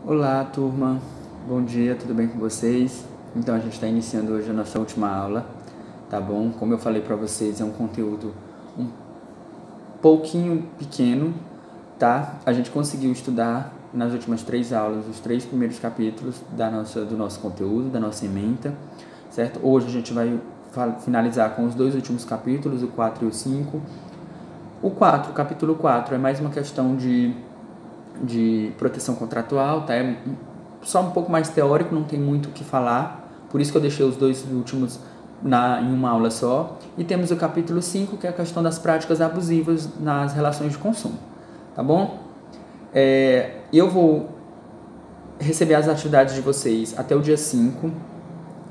Olá, turma. Bom dia, tudo bem com vocês? Então, a gente está iniciando hoje a nossa última aula, tá bom? Como eu falei para vocês, é um conteúdo um pouquinho pequeno, tá? A gente conseguiu estudar nas últimas 3 aulas os 3 primeiros capítulos do nosso conteúdo, da nossa ementa, certo? Hoje a gente vai finalizar com os 2 últimos capítulos, o 4 e o 5. O capítulo 4 é mais uma questão de proteção contratual, tá? É só um pouco mais teórico, não tem muito o que falar, por isso que eu deixei os 2 últimos em uma aula só. E temos o capítulo 5, que é a questão das práticas abusivas nas relações de consumo, tá bom? Eu vou receber as atividades de vocês até o dia 5,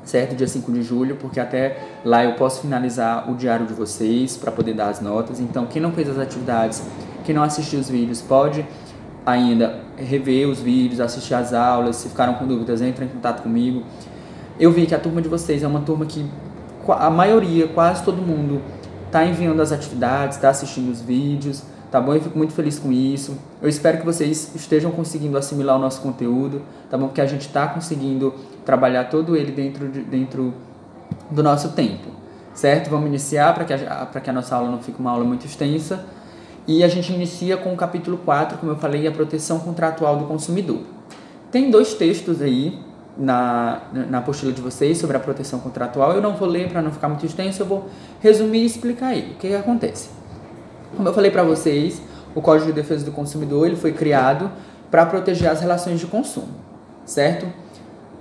certo? Dia 5 de julho, porque até lá eu posso finalizar o diário de vocês para poder dar as notas. Então, quem não fez as atividades, quem não assistiu os vídeos, pode ainda rever os vídeos, assistir as aulas. Se ficaram com dúvidas, entrem em contato comigo. Eu vi que a turma de vocês é uma turma que a maioria, quase todo mundo, está enviando as atividades, está assistindo os vídeos, tá bom? Eu fico muito feliz com isso. Eu espero que vocês estejam conseguindo assimilar o nosso conteúdo, tá bom? Porque a gente está conseguindo trabalhar todo ele dentro do nosso tempo, certo? Vamos iniciar para que a nossa aula não fique uma aula muito extensa. E a gente inicia com o capítulo 4, como eu falei, a proteção contratual do consumidor. Tem 2 textos aí na apostila de vocês sobre a proteção contratual. Eu não vou ler para não ficar muito extenso, eu vou resumir e explicar aí o que acontece. Como eu falei para vocês, o Código de Defesa do Consumidor ele foi criado para proteger as relações de consumo, certo?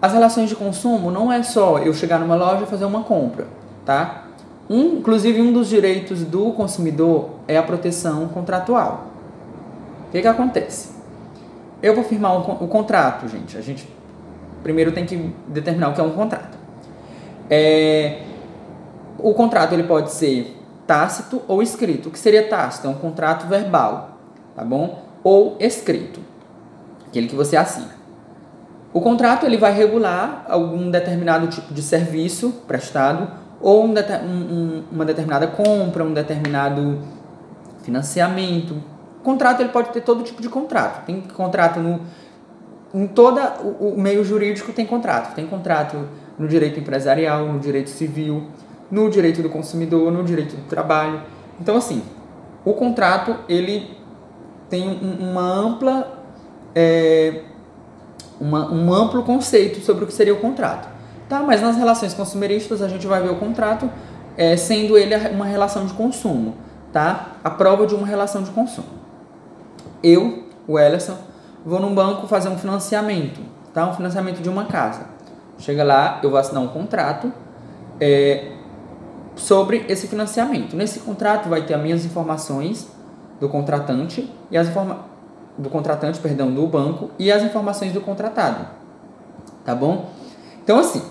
As relações de consumo não é só eu chegar numa loja e fazer uma compra, tá? Inclusive, um dos direitos do consumidor é a proteção contratual. O que acontece? Eu vou firmar o contrato, gente. A gente primeiro tem que determinar o que é um contrato. O contrato ele pode ser tácito ou escrito. O que seria tácito? É um contrato verbal, tá bom? Ou escrito, aquele que você assina. O contrato ele vai regular algum determinado tipo de serviço prestado ou uma determinada compra, um determinado financiamento. O contrato ele pode ter todo tipo de contrato. Tem contrato em todo o meio jurídico, tem contrato. Tem contrato no direito empresarial, no direito civil, no direito do consumidor, no direito do trabalho. Então, assim, o contrato ele tem um amplo conceito sobre o que seria o contrato. Tá, mas nas relações consumeristas a gente vai ver o contrato sendo ele uma relação de consumo, tá? A prova de uma relação de consumo. Eu, o Ellerson, vou num banco fazer um financiamento, tá? Um financiamento de uma casa. Chega lá, eu vou assinar um contrato sobre esse financiamento. Nesse contrato vai ter as minhas informações do contratante e do banco e as informações do contratado, tá bom? Então, assim,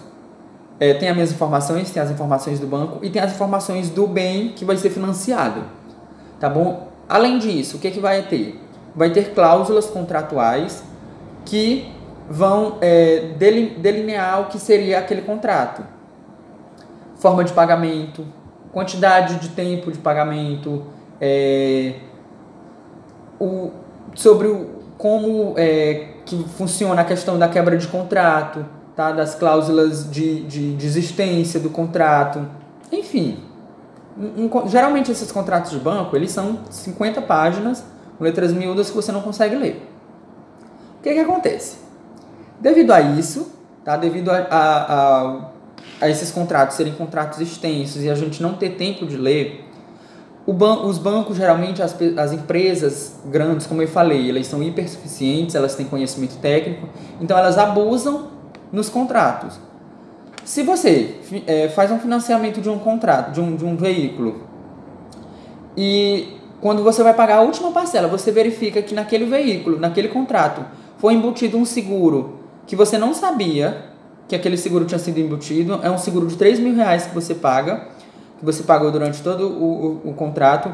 tem as minhas informações, tem as informações do banco e tem as informações do bem que vai ser financiado, tá bom? Além disso, o que vai ter? Vai ter cláusulas contratuais que vão delinear o que seria aquele contrato. Forma de pagamento, quantidade de tempo de pagamento, sobre como que funciona a questão da quebra de contrato, tá? Das cláusulas de desistência do contrato, enfim. Geralmente esses contratos de banco, eles são 50 páginas, com letras miúdas que você não consegue ler. O que acontece? Devido a isso, tá? Devido a esses contratos serem contratos extensos e a gente não ter tempo de ler, os bancos, geralmente, as empresas grandes, como eu falei, elas são hipersuficientes, elas têm conhecimento técnico, então elas abusam nos contratos. Se você faz um financiamento de um contrato, de um veículo, e quando você vai pagar a última parcela, você verifica que naquele veículo, naquele contrato, foi embutido um seguro que você não sabia que aquele seguro tinha sido embutido, é um seguro de R$3.000 que você paga, que você pagou durante todo o contrato,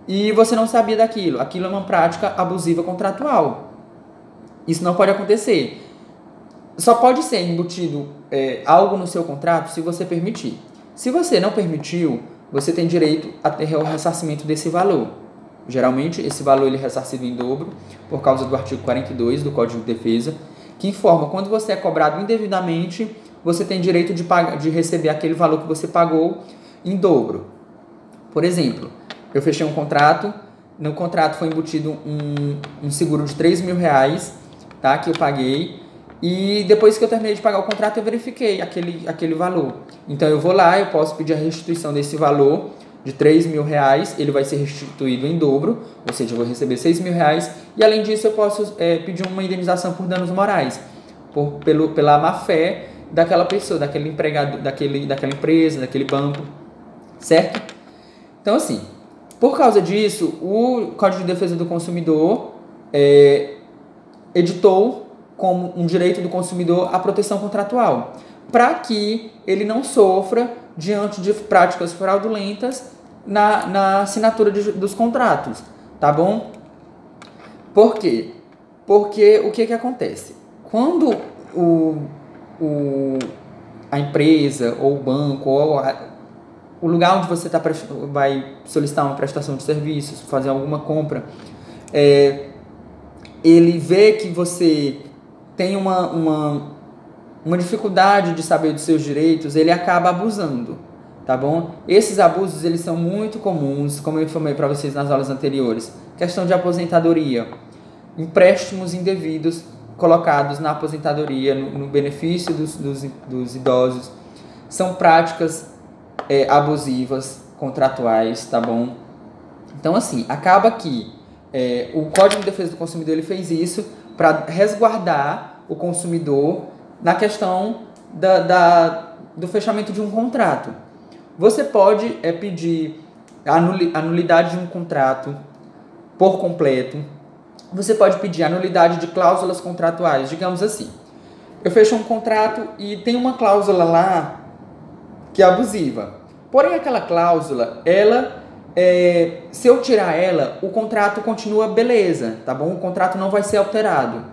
e você não sabia daquilo. Aquilo é uma prática abusiva contratual. Isso não pode acontecer. Só pode ser embutido algo no seu contrato se você permitir. Se você não permitiu, você tem direito a ter o ressarcimento desse valor. Geralmente, esse valor ele é ressarcido em dobro por causa do artigo 42 do Código de Defesa. que informa quando você é cobrado indevidamente, você tem direito de receber aquele valor que você pagou em dobro. Por exemplo, eu fechei um contrato, no contrato foi embutido um seguro de R$3.000, tá, que eu paguei, e depois que eu terminei de pagar o contrato, eu verifiquei aquele valor. Então eu vou lá, eu posso pedir a restituição desse valor de R$3.000, ele vai ser restituído em dobro, ou seja, eu vou receber R$6.000, e além disso eu posso pedir uma indenização por danos morais, pela má-fé daquela pessoa, daquele empregado, daquela empresa, daquele banco, certo? Então assim, por causa disso, o Código de Defesa do Consumidor editou como um direito do consumidor a proteção contratual, para que ele não sofra diante de práticas fraudulentas na assinatura dos contratos, tá bom? Por quê? Porque o que acontece? Quando a empresa, ou o banco, ou o lugar onde você vai solicitar uma prestação de serviços, fazer alguma compra, ele vê que você tem uma dificuldade de saber dos seus direitos, ele acaba abusando, tá bom? Esses abusos, eles são muito comuns, como eu informei para vocês nas aulas anteriores. Questão de aposentadoria, empréstimos indevidos colocados na aposentadoria, no benefício dos idosos, são práticas abusivas, contratuais, tá bom? Então, assim, acaba que o Código de Defesa do Consumidor ele fez isso para resguardar o consumidor na questão do fechamento de um contrato. Você pode pedir a nulidade de um contrato por completo. Você pode pedir a nulidade de cláusulas contratuais. Digamos assim, eu fecho um contrato e tem uma cláusula lá que é abusiva. Porém, aquela cláusula, se eu tirar ela, o contrato continua beleza, tá bom? O contrato não vai ser alterado.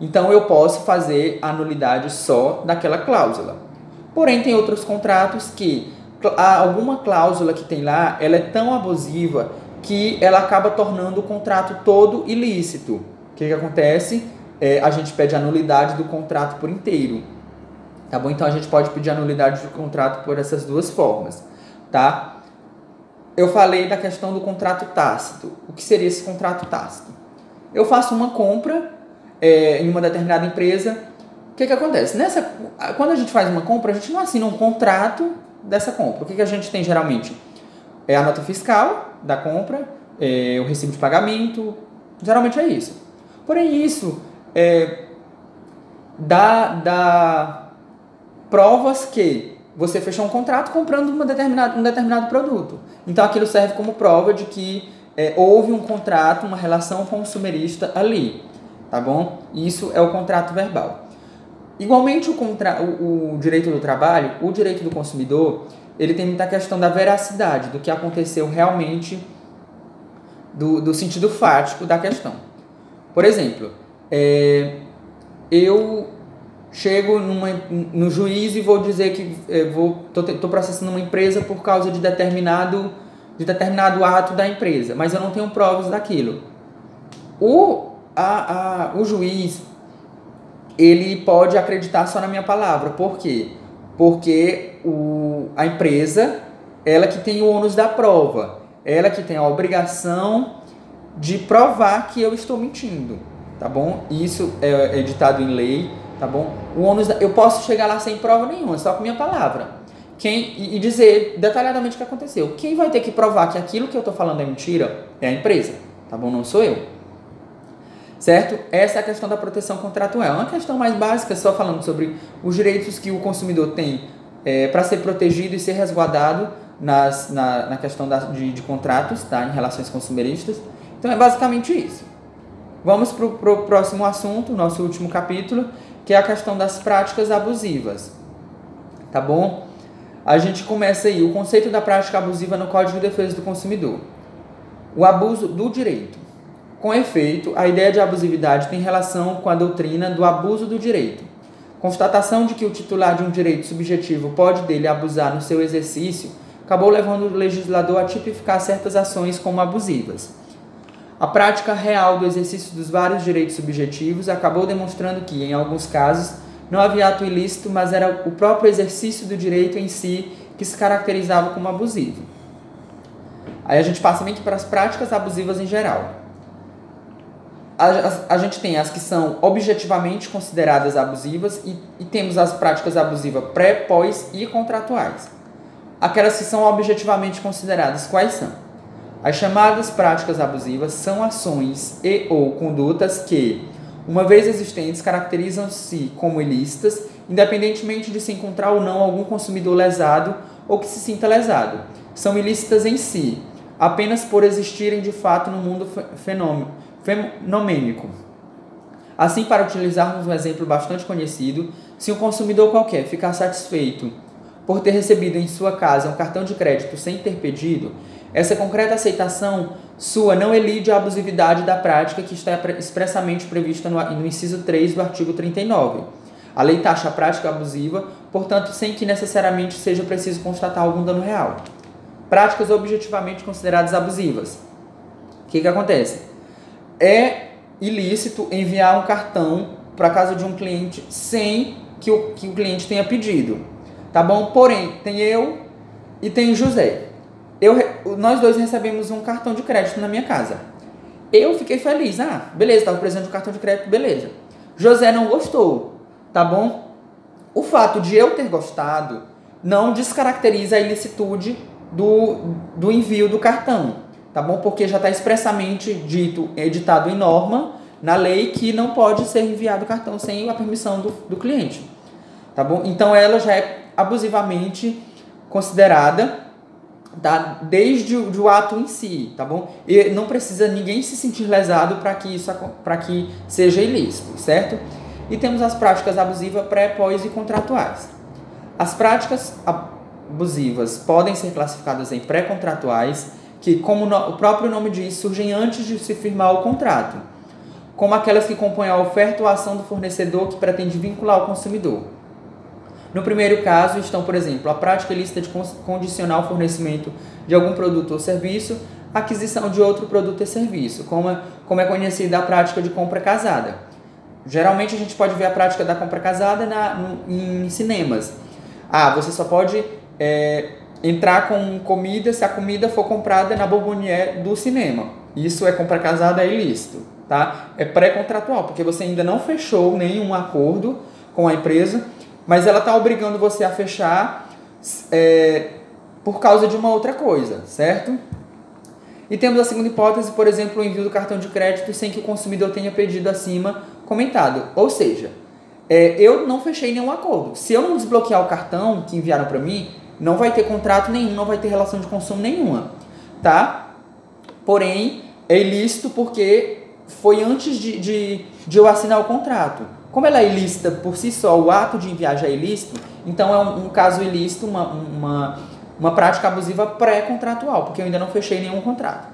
Então, eu posso fazer a nulidade só daquela cláusula. Porém, tem outros contratos que alguma cláusula que tem lá, ela é tão abusiva que ela acaba tornando o contrato todo ilícito. O que acontece? A gente pede a nulidade do contrato por inteiro. Tá bom? Então, a gente pode pedir a nulidade do contrato por essas duas formas. Tá? Eu falei da questão do contrato tácito. O que seria esse contrato tácito? Eu faço uma compra em uma determinada empresa. O que acontece? Quando a gente faz uma compra, a gente não assina um contrato dessa compra. O que a gente tem geralmente? É a nota fiscal da compra, o recibo de pagamento, geralmente é isso. Porém, isso dá provas que você fechou um contrato comprando um determinado produto. Então, aquilo serve como prova de que houve um contrato, uma relação consumerista ali, tá bom? Isso é o contrato verbal. Igualmente, o direito do trabalho, o direito do consumidor, ele tem muita questão da veracidade, do que aconteceu realmente, do sentido fático da questão. Por exemplo, eu chego no juiz e vou dizer que estou processando uma empresa por causa de determinado ato da empresa, mas eu não tenho provas daquilo. O juiz, ele pode acreditar só na minha palavra. Por quê? Porque a empresa, ela que tem o ônus da prova, ela que tem a obrigação de provar que eu estou mentindo, tá bom? Isso é editado em lei, tá bom? Eu posso chegar lá sem prova nenhuma, só com minha palavra. E dizer detalhadamente o que aconteceu. Quem vai ter que provar que aquilo que eu estou falando é mentira é a empresa, tá bom? Não sou eu. Certo? Essa é a questão da proteção contratual. É uma questão mais básica, só falando sobre os direitos que o consumidor tem para ser protegido e ser resguardado na questão de contratos, tá? Em relações consumeristas. Então, é basicamente isso. Vamos para o próximo assunto, nosso último capítulo, que é a questão das práticas abusivas. Tá bom? A gente começa aí, o conceito da prática abusiva no Código de Defesa do Consumidor. O abuso do direito. Com efeito, a ideia de abusividade tem relação com a doutrina do abuso do direito. Constatação de que o titular de um direito subjetivo pode dele abusar no seu exercício acabou levando o legislador a tipificar certas ações como abusivas. A prática real do exercício dos vários direitos subjetivos acabou demonstrando que, em alguns casos, não havia ato ilícito, mas era o próprio exercício do direito em si que se caracterizava como abusivo. Aí a gente passa meio que para as práticas abusivas em geral. A gente tem as que são objetivamente consideradas abusivas e temos as práticas abusivas pré, pós e contratuais. Aquelas que são objetivamente consideradas, quais são? As chamadas práticas abusivas são ações e ou condutas que, uma vez existentes, caracterizam-se como ilícitas, independentemente de se encontrar ou não algum consumidor lesado ou que se sinta lesado. São ilícitas em si, apenas por existirem de fato no mundo fenomênico. Assim, para utilizarmos um exemplo bastante conhecido, se um consumidor qualquer ficar satisfeito por ter recebido em sua casa um cartão de crédito sem ter pedido, essa concreta aceitação sua não elide a abusividade da prática que está expressamente prevista no inciso 3 do artigo 39. A lei taxa a prática abusiva, portanto, sem que necessariamente seja preciso constatar algum dano real. Práticas objetivamente consideradas abusivas. O que acontece? É ilícito enviar um cartão para casa de um cliente sem que o cliente tenha pedido. Tá bom? Porém, tem eu e tem o José. Nós dois recebemos um cartão de crédito na minha casa. Eu fiquei feliz. Beleza, estava precisando de um cartão de crédito, beleza. José não gostou, tá bom? O fato de eu ter gostado não descaracteriza a ilicitude do envio do cartão, tá bom? Porque já está expressamente editado em norma na lei que não pode ser enviado o cartão sem a permissão do cliente, tá bom? Então ela já é abusivamente considerada, tá? Desde o ato em si, tá bom? E não precisa ninguém se sentir lesado para que seja ilícito, certo? E temos as práticas abusivas pré, pós e contratuais. As práticas abusivas podem ser classificadas em pré-contratuais, que, como o próprio nome diz, surgem antes de se firmar o contrato, como aquelas que compõem a oferta ou a ação do fornecedor que pretende vincular o consumidor. No primeiro caso estão, por exemplo, a prática ilícita de condicionar o fornecimento de algum produto ou serviço à aquisição de outro produto e serviço, como é conhecida a prática de compra casada. Geralmente a gente pode ver a prática da compra casada em cinemas. Você só pode entrar com comida se a comida for comprada na bombonière do cinema. Isso é compra casada, é ilícito, tá? É pré-contratual, porque você ainda não fechou nenhum acordo com a empresa, mas ela está obrigando você a fechar por causa de uma outra coisa, certo? E temos a segunda hipótese, por exemplo, o envio do cartão de crédito sem que o consumidor tenha pedido acima comentado. Ou seja, eu não fechei nenhum acordo. Se eu não desbloquear o cartão que enviaram para mim, não vai ter contrato nenhum, não vai ter relação de consumo nenhuma, tá? Porém, é ilícito porque foi antes de eu assinar o contrato. Como ela é ilícita por si só, o ato de enviar já é ilícito, então é um caso ilícito, uma prática abusiva pré-contratual, porque eu ainda não fechei nenhum contrato,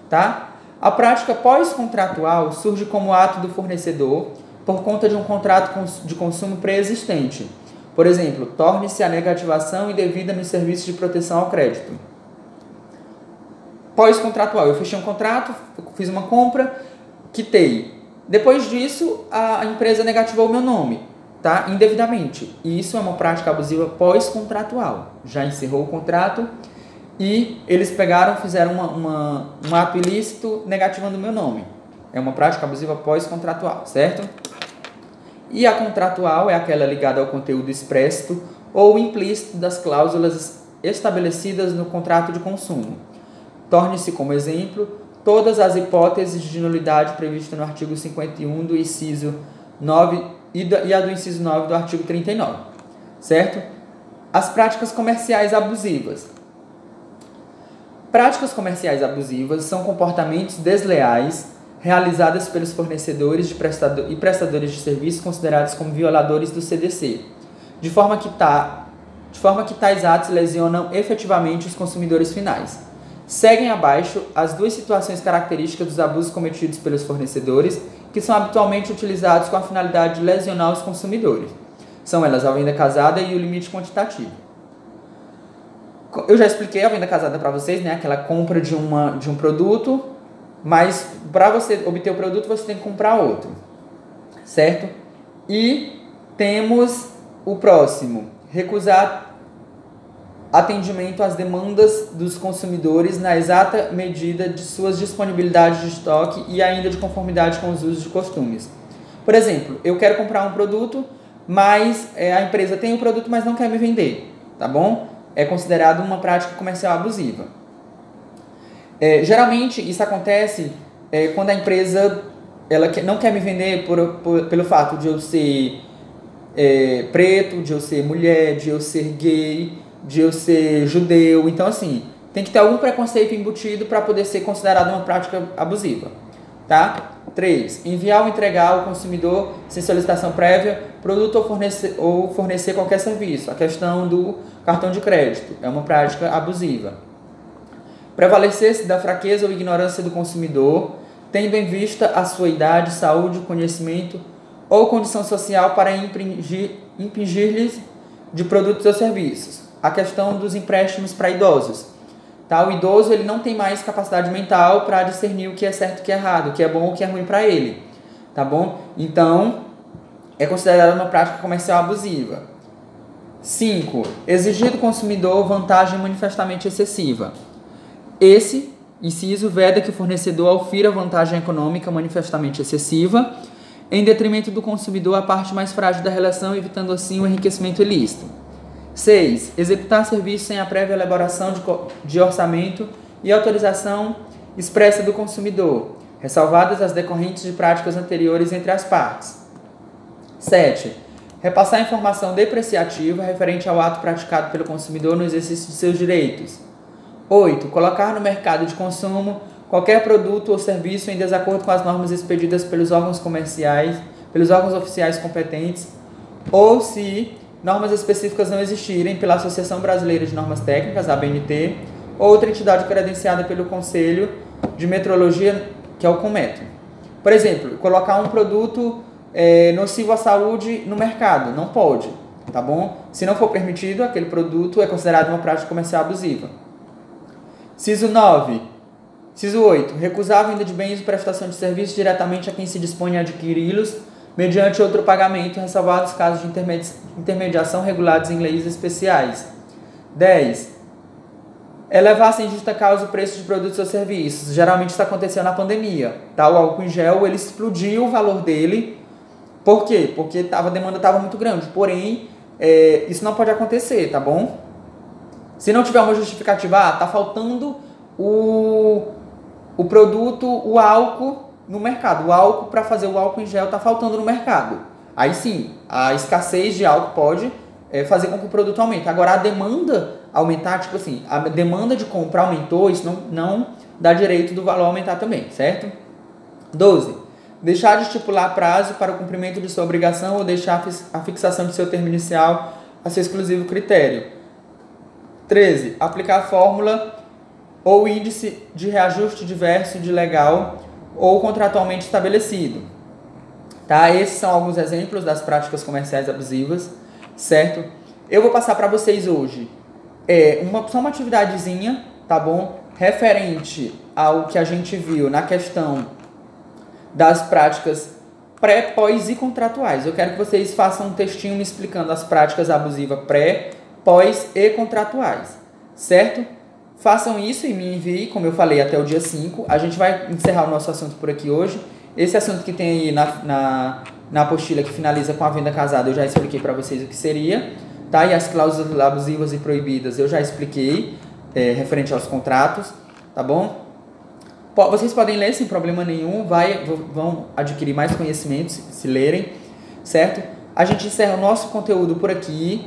tá? A prática pós-contratual surge como ato do fornecedor por conta de um contrato de consumo pré-existente. Por exemplo, torne-se a negativação indevida nos serviços de proteção ao crédito. Pós-contratual, eu fechei um contrato, fiz uma compra, quitei. Depois disso, a empresa negativou o meu nome, tá? Indevidamente. E isso é uma prática abusiva pós-contratual. Já encerrou o contrato e eles fizeram um ato ilícito negativando o meu nome. É uma prática abusiva pós-contratual, certo? E a contratual é aquela ligada ao conteúdo expresso ou implícito das cláusulas estabelecidas no contrato de consumo. Torne-se como exemplo todas as hipóteses de nulidade previstas no artigo 51 do inciso 9 e a do inciso 9 do artigo 39, certo? As práticas comerciais abusivas. Práticas comerciais abusivas são comportamentos desleais realizadas pelos fornecedores e prestadores de serviços considerados como violadores do CDC, de forma que tais atos lesionam efetivamente os consumidores finais. Seguem abaixo as duas situações características dos abusos cometidos pelos fornecedores, que são habitualmente utilizados com a finalidade de lesionar os consumidores. São elas a venda casada e o limite quantitativo. Eu já expliquei a venda casada para vocês, né? Aquela compra de um produto mas para você obter o produto você tem que comprar outro, certo? E temos o próximo, recusar atendimento às demandas dos consumidores na exata medida de suas disponibilidades de estoque e ainda de conformidade com os usos e costumes. Por exemplo, eu quero comprar um produto, mas a empresa tem o produto, mas não quer me vender, tá bom? É considerado uma prática comercial abusiva. Geralmente isso acontece quando a empresa não quer me vender pelo fato de eu ser preto, de eu ser mulher, de eu ser gay, de eu ser judeu. Então, assim, tem que ter algum preconceito embutido para poder ser considerado uma prática abusiva, tá? 3. Enviar ou entregar ao consumidor, sem solicitação prévia, produto ou fornecer qualquer serviço. A questão do cartão de crédito é uma prática abusiva. Prevalecer-se da fraqueza ou ignorância do consumidor, tendo em vista a sua idade, saúde, conhecimento ou condição social para impingir-lhes de produtos ou serviços. A questão dos empréstimos para idosos. Tá? O idoso ele não tem mais capacidade mental para discernir o que é certo e o que é errado, o que é bom ou o que é ruim para ele. Tá bom? Então, é considerada uma prática comercial abusiva. 5. Exigir do consumidor vantagem manifestamente excessiva. Esse inciso veda que o fornecedor aufira vantagem econômica manifestamente excessiva em detrimento do consumidor a parte mais frágil da relação, evitando assim o enriquecimento ilícito. 6. Executar serviço sem a prévia elaboração de orçamento e autorização expressa do consumidor, ressalvadas as decorrentes de práticas anteriores entre as partes. 7. Repassar informação depreciativa referente ao ato praticado pelo consumidor no exercício de seus direitos. 8. Colocar no mercado de consumo qualquer produto ou serviço em desacordo com as normas expedidas pelos órgãos comerciais, pelos órgãos oficiais competentes, ou se normas específicas não existirem pela Associação Brasileira de Normas Técnicas, ABNT, ou outra entidade credenciada pelo Conselho de Metrologia, que é o CONMETRO. Por exemplo, colocar um produto nocivo à saúde no mercado, não pode, tá bom? Se não for permitido, aquele produto é considerado uma prática comercial abusiva. Ciso 9. Ciso 8. Recusar a venda de bens e prestação de serviços diretamente a quem se dispõe a adquiri-los mediante outro pagamento, ressalvados casos de intermediação regulados em leis especiais. 10. Elevar sem justa causa o preço de produtos ou serviços. Geralmente isso aconteceu na pandemia. Tá? O álcool em gel ele explodiu o valor dele. Por quê? Porque a demanda estava muito grande. Porém, isso não pode acontecer, tá bom? Se não tiver uma justificativa, tá faltando o produto, o álcool no mercado. O álcool para fazer o álcool em gel está faltando no mercado. Aí sim, a escassez de álcool pode fazer com que o produto aumente. Agora, a demanda aumentar, tipo assim, a demanda de compra aumentou, isso não dá direito do valor aumentar também, certo? 12. Deixar de estipular prazo para o cumprimento de sua obrigação ou deixar a fixação de seu termo inicial a seu exclusivo critério. 13. Aplicar a fórmula ou índice de reajuste diverso de legal ou contratualmente estabelecido. Tá? Esses são alguns exemplos das práticas comerciais abusivas, certo? Eu vou passar para vocês hoje só uma atividadezinha, tá bom? Referente ao que a gente viu na questão das práticas pré, pós e contratuais. Eu quero que vocês façam um textinho me explicando as práticas abusivas pré, pós e contratuais, certo? Façam isso e me enviem, como eu falei, até o dia 5. A gente vai encerrar o nosso assunto por aqui hoje. Esse assunto que tem aí na apostila que finaliza com a venda casada, eu já expliquei para vocês o que seria. Tá? E as cláusulas abusivas e proibidas eu já expliquei, referente aos contratos. Tá bom? Vocês podem ler sem problema nenhum, vão adquirir mais conhecimentos se lerem, certo? A gente encerra o nosso conteúdo por aqui.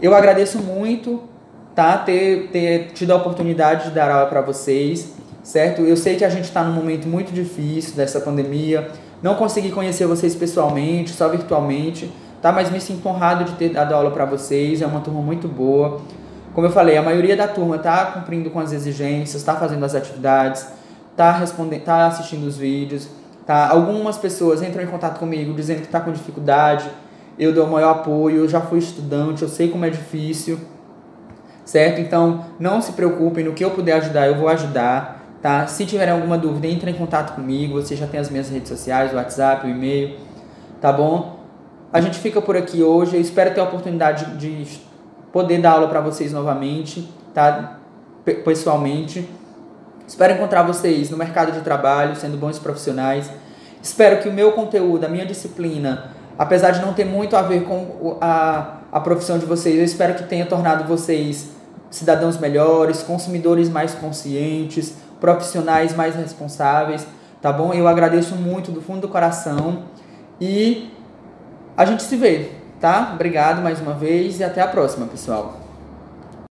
Eu agradeço muito, tá, ter tido a oportunidade de dar aula para vocês, certo? Eu sei que a gente está num momento muito difícil dessa pandemia, não consegui conhecer vocês pessoalmente, só virtualmente, tá? Mas me sinto honrado de ter dado aula para vocês, é uma turma muito boa. Como eu falei, a maioria da turma está cumprindo com as exigências, está fazendo as atividades, está assistindo os vídeos, tá? Algumas pessoas entram em contato comigo dizendo que está com dificuldade, eu dou o maior apoio, eu já fui estudante, eu sei como é difícil, certo? Então, não se preocupem, no que eu puder ajudar, eu vou ajudar, tá? Se tiverem alguma dúvida, entre em contato comigo, você já tem as minhas redes sociais, o WhatsApp, o e-mail, tá bom? A gente fica por aqui hoje, eu espero ter a oportunidade de poder dar aula para vocês novamente, tá? Pessoalmente. Espero encontrar vocês no mercado de trabalho, sendo bons profissionais. Espero que o meu conteúdo, a minha disciplina, apesar de não ter muito a ver com a profissão de vocês, eu espero que tenha tornado vocês cidadãos melhores, consumidores mais conscientes, profissionais mais responsáveis, tá bom? Eu agradeço muito do fundo do coração e a gente se vê, tá? Obrigado mais uma vez e até a próxima, pessoal.